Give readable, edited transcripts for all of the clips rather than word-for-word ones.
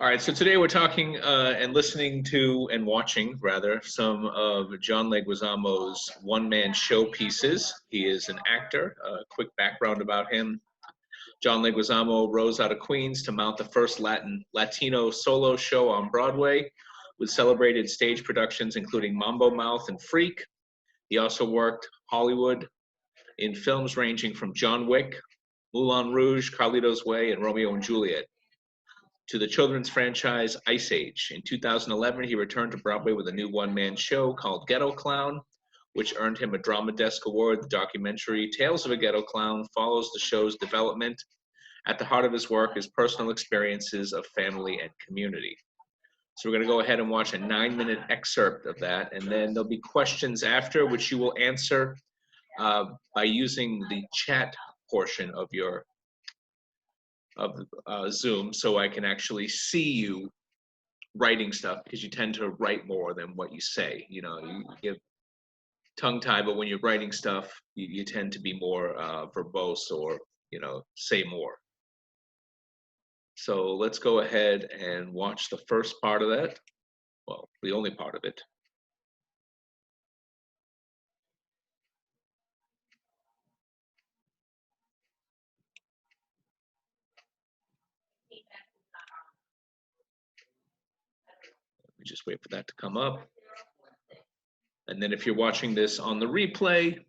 All right, so today we're talking and listening to and watching, rather, some of John Leguizamo's one-man show pieces. He is an actor. A quick background about him. John Leguizamo rose out of Queens to mount the first Latino solo show on Broadway with celebrated stage productions including Mambo Mouth and Freak. He also worked Hollywood in films ranging from John Wick, Moulin Rouge, Carlito's Way, and Romeo and Juliet, to the children's franchise Ice Age. In 2011, he returned to Broadway with a new one-man show called Ghetto Clown, which earned him a Drama Desk Award. The documentary Tales of a Ghetto Clown follows the show's development. At the heart of his work is personal experiences of family and community. So we're going to go ahead and watch a 9-minute excerpt of that, and then there'll be questions after, which you will answer by using the chat portion of your Zoom, so I can actually see you writing stuff, because you tend to write more than what you say. You know, you get tongue-tied, but when you're writing stuff, you tend to be more verbose, or, you know, say more. So let's go ahead and watch the first part of that. Well, the only part of it. Let me just wait for that to come up. And then if you're watching this on the replay,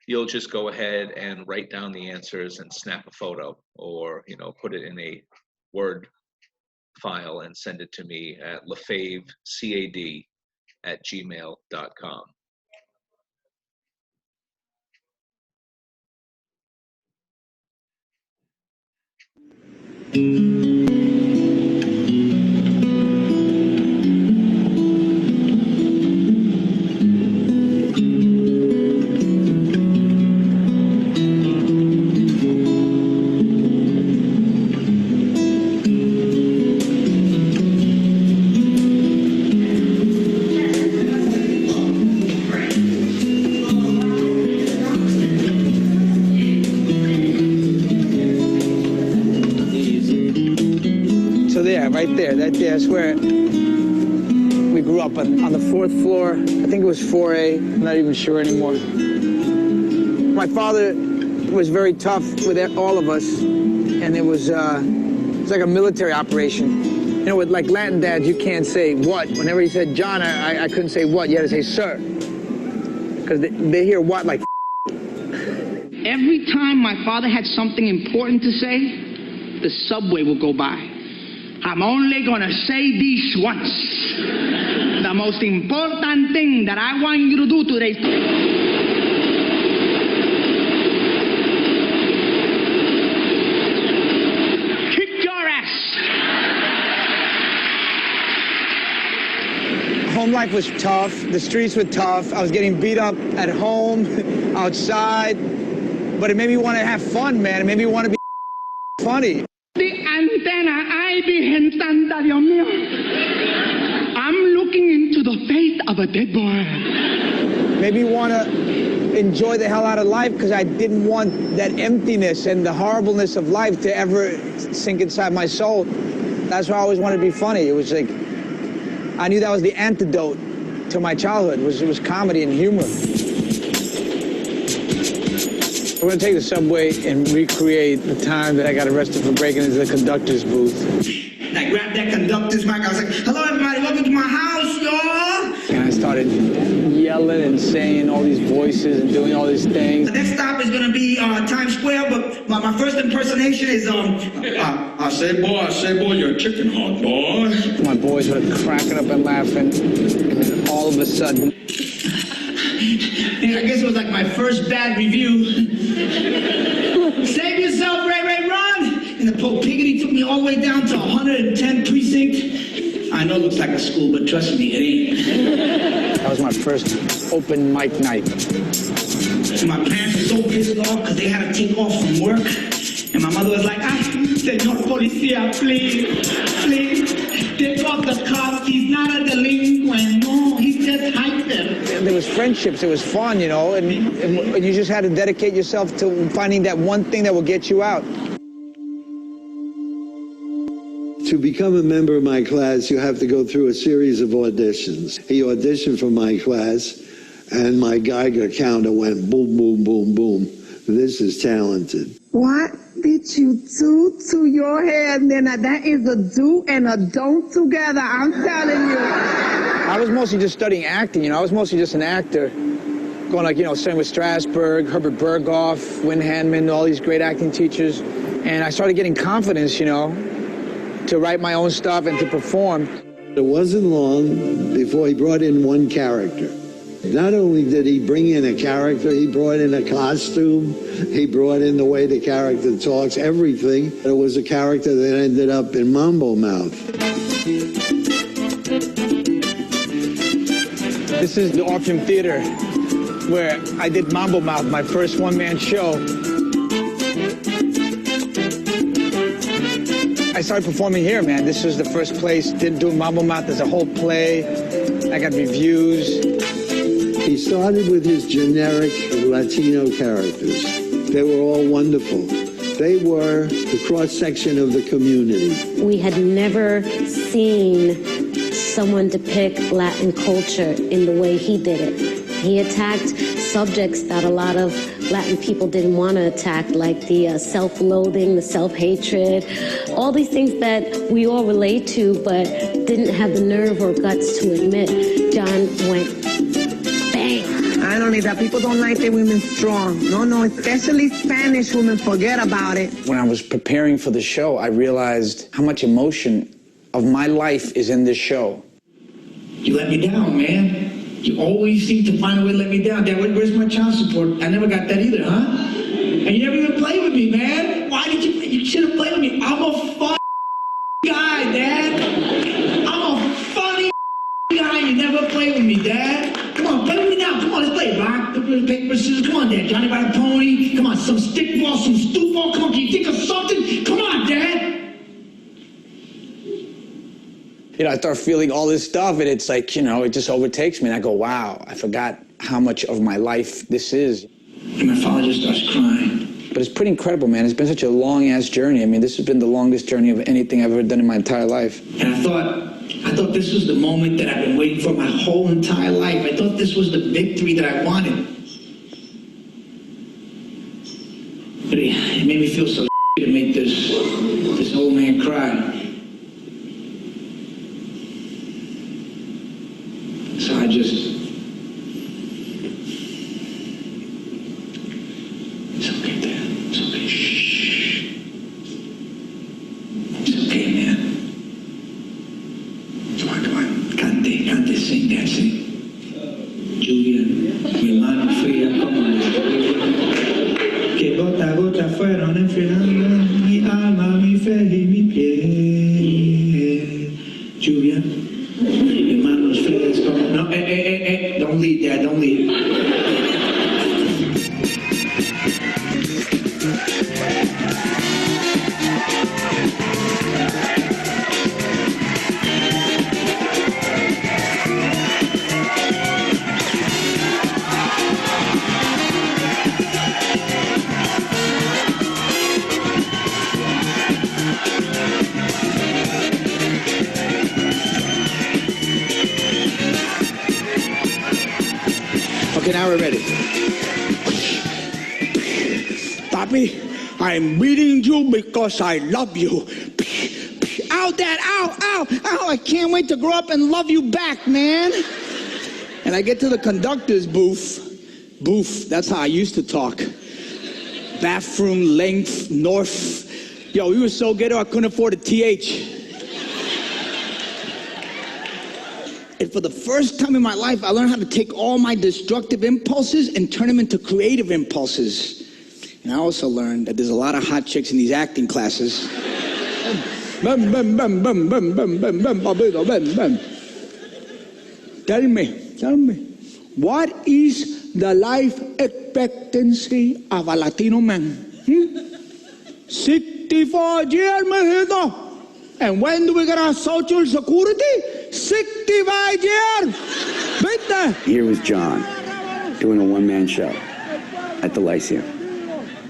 you'll just go ahead and write down the answers and snap a photo, or, you know, put it in a Word file and send it to me at lefavecad@gmail.com. Right there, that's where we grew up, on the 4th floor. I think it was 4A, I'm not even sure anymore. My father was very tough with all of us, and it was like a military operation. You know, with like Latin dads, you can't say what. Whenever he said John, I couldn't say what, you had to say sir. Because they hear what like Every time my father had something important to say, the subway will go by. I'm only gonna say this once. The most important thing that I want you to do today. Kick your ass. Home life was tough, the streets were tough, I was getting beat up at home, outside, but it made me want to have fun, man. It made me want to be funny. I'm looking into the face of a dead boy. Made me want to enjoy the hell out of life, because I didn't want that emptiness and the horribleness of life to ever sink inside my soul. That's why I always wanted to be funny. It was like, I knew that was the antidote to my childhood. It was comedy and humor. We're gonna take the subway and recreate the time that I got arrested for breaking into the conductor's booth. I grabbed that conductor's mic. I was like, hello, everybody. Welcome to my house, y'all. And I started yelling and saying all these voices and doing all these things. The next stop is going to be Times Square, but my first impersonation is, I say, boy, you're a chicken hot, boy. My boys were cracking up and laughing. And then all of a sudden... I guess it was like my first bad review. Save yourself, Ray Ray, run! And the Pope Piggity took me all the way down to 110 precinct. I know it looks like a school, but trust me, it ain't. That was my first open mic night. So my parents were so pissed off because they had to take off from work. And my mother was like, Señor Policía, please, take off the cuffs. He's not a delinquent. No, he's just hyper. There was friendships, it was fun, you know, and you just had to dedicate yourself to finding that one thing that will get you out. To become a member of my class, you have to go through a series of auditions. He auditioned for my class, and my Geiger counter went boom, boom, boom, boom. This is talented. What did you do to your hair, Nina? That is a do and a don't together, I'm telling you. I was mostly just studying acting, you know. I was mostly just an actor. Going like, you know, studying with Strasberg, Herbert Berghoff, Wynn Handman, all these great acting teachers. And I started getting confidence, you know, to write my own stuff and to perform. It wasn't long before he brought in one character. Not only did he bring in a character, he brought in a costume, he brought in the way the character talks, everything. It was a character that ended up in Mambo Mouth. This is the Orpheum Theater, where I did Mambo Mouth, my first one-man show. I started performing here, man. This was the first place, didn't do Mambo Mouth as a whole play. I got reviews. He started with his generic Latino characters. They were all wonderful. They were the cross-section of the community. We had never seen someone depict Latin culture in the way he did it. He attacked subjects that a lot of Latin people didn't want to attack, like the self-loathing, the self-hatred, all these things that we all relate to but didn't have the nerve or guts to admit. John went I don't need that. People don't like their women strong. No, especially Spanish women, forget about it. When I was preparing for the show, I realized how much emotion of my life is in this show. You let me down, man. You always seem to find a way to let me down. Dad, where's my child support? I never got that either, huh? And you never even played with me, man. Why did you should have played with me. I'm a fun guy, Dad. I'm a funny guy. You never played with me, Dad. Come on, play with me now. Come on, let's play. Rock, paper, scissors. Come on, Dad. Johnny by the pony. Come on, some stick ball, some stoop ball. Come on, can you think of something? Come on, Dad. You know, I start feeling all this stuff, and it's like, you know, it just overtakes me. And I go, wow, I forgot how much of my life this is. And my father just starts crying. But it's pretty incredible, man. It's been such a long-ass journey. I mean, this has been the longest journey of anything I've ever done in my entire life. And I thought this was the moment that I've been waiting for my whole entire life. I thought this was the victory that I wanted. But it made me feel so to make this old man cry. So I just... It's okay, Dad. It's okay. Shh. It's okay, man. Come on. Cante, sing, Dad, sing. Lluvia, mi mano fría como la lluvia, que gota a gota fueron enfriando mi alma, mi fe y mi piel. Lluvia, mi manos frías como... No, don't leave, Dad, don't leave. Okay, now we're ready. Papi, I'm beating you because I love you. Ow, Dad, ow. I can't wait to grow up and love you back, man. And I get to the conductor's booth. Booth, that's how I used to talk. Bathroom length, north. Yo, we were so ghetto I couldn't afford a TH. And for the first time in my life, I learned how to take all my destructive impulses and turn them into creative impulses. And I also learned that there's a lot of hot chicks in these acting classes. Tell me, what is the life expectancy of a Latino man? 64 years, mijito. And when do we get our social security? 65 years. Here was John doing a one-man show at the Lyceum.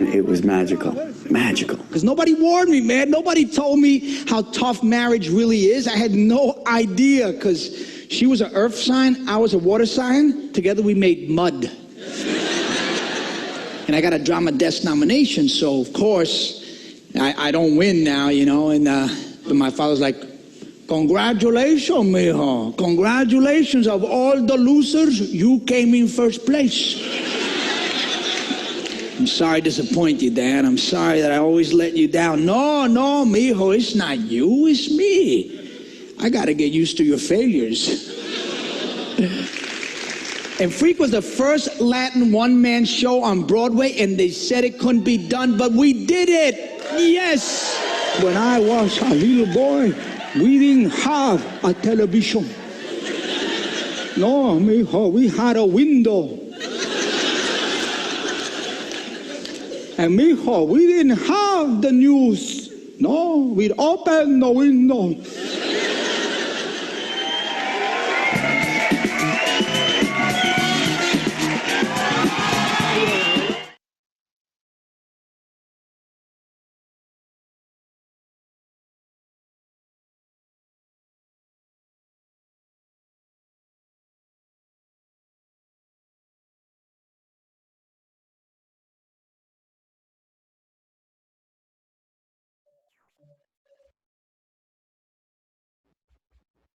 It was magical. Magical. Because nobody warned me, man. Nobody told me how tough marriage really is. I had no idea, because she was an earth sign, I was a water sign. Together we made mud. And I got a Drama Desk nomination, so of course I don't win now, you know. And but my father's like, congratulations, mijo. Congratulations, of all the losers, you came in first place. I'm sorry to disappoint you, Dad. I'm sorry that I always let you down. No, mijo, it's not you, it's me. I gotta get used to your failures. And Freak was the first Latin one-man show on Broadway, and they said it couldn't be done, but we did it. Yes. When I was a little boy, we didn't have a television. No, mijo, we had a window. And mijo, we didn't have the news. No, we'd open the window.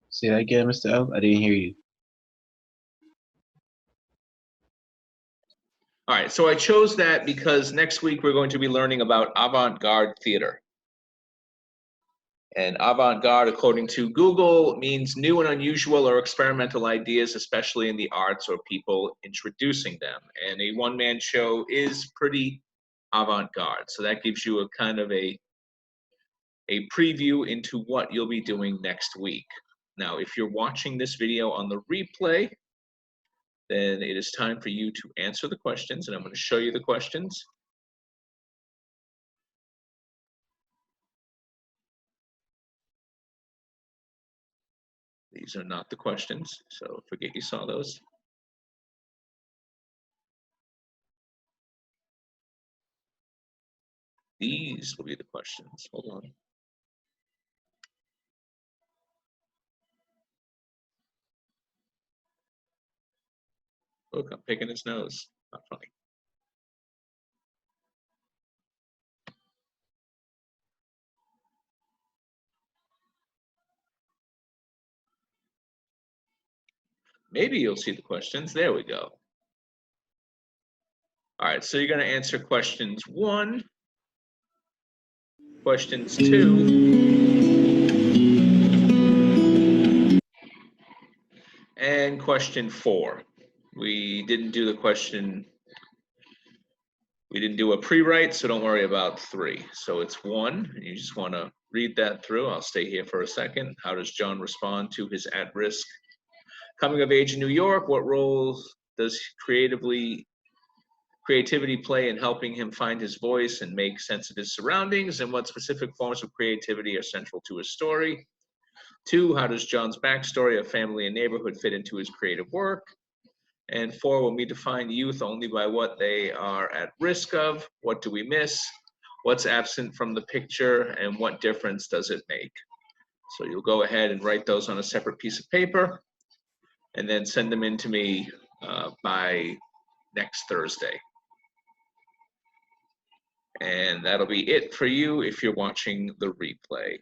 Say that again, Mr. L. I didn't hear you. All right, so I chose that because next week we're going to be learning about avant-garde theater. And avant-garde, according to Google, means new and unusual or experimental ideas, especially in the arts or people introducing them. And a one-man show is pretty avant-garde. So that gives you a kind of a preview into what you'll be doing next week. Now, if you're watching this video on the replay, then it is time for you to answer the questions, and I'm going to show you the questions. These are not the questions, so forget you saw those. These will be the questions. Hold on. Look, I'm picking his nose. Not funny. Maybe you'll see the questions. There we go. All right, so you're going to answer questions 1, questions 2, and question 4. We didn't do a pre-write, so don't worry about 3. So it's 1, and you just want to read that through. I'll stay here for a second. How does John respond to his at-risk coming of age in New York? What roles does creativity play in helping him find his voice and make sense of his surroundings? And what specific forms of creativity are central to his story? 2, how does John's backstory of family and neighborhood fit into his creative work? And 4, when we define youth only by what they are at risk of, what do we miss? What's absent from the picture, and what difference does it make? So you'll go ahead and write those on a separate piece of paper and then send them in to me by next Thursday. And that'll be it for you if you're watching the replay.